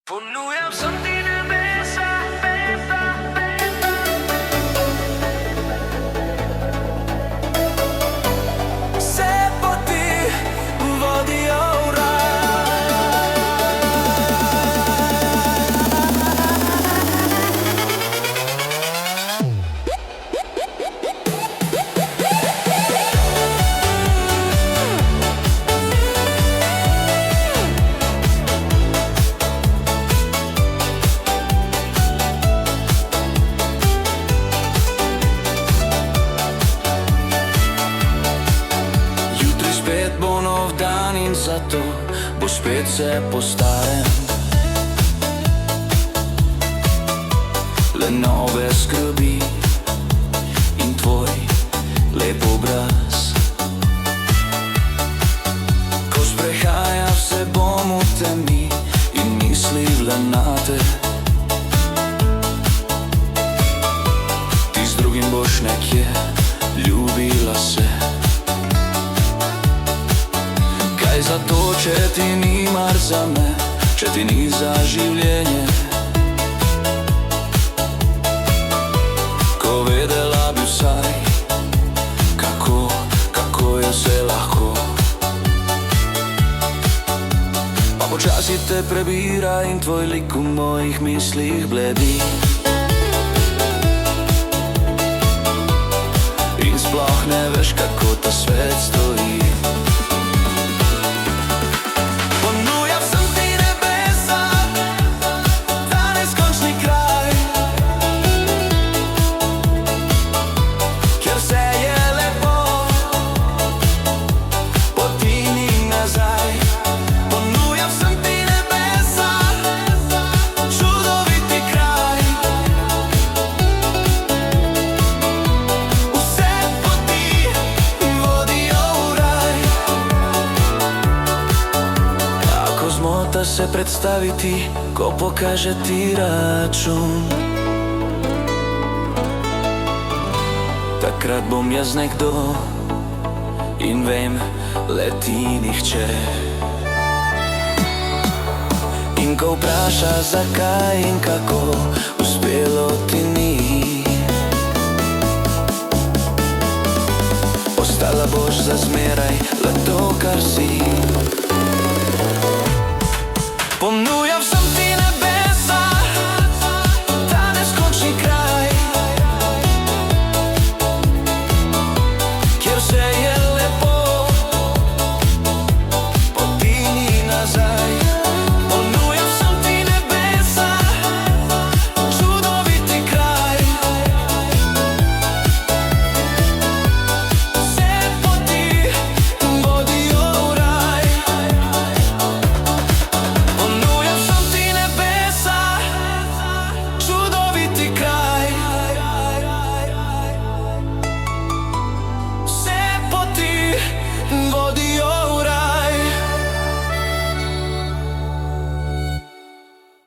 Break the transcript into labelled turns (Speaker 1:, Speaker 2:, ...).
Speaker 1: Ponujam sem ti nebesa, nebesa, nebesa. Vse poti vodijo v in zato bo spet vse po starem. Le nove skrbi in tvoj lep obraz. Ko sprehajam se bom v temi in mislim le nate. Ti z drugim boš nekje ljubila se. Zato, če ti ni mar za me, če ti ni za življenje. Ko vedela bi vsaj, kako je vse lahko. Pa počasi te prebira in tvoj lik v mojih mislih bledi. In sploh ne veš, kako ta svet stoji. Zmota se predstaviti, ko pokaže ti račun. Takrat bom jaz nekdo in vem, le ti nihče. In ko vpraša zakaj in kako, uspelo ti ni. Ostala boš za zmeraj, le to, kar si.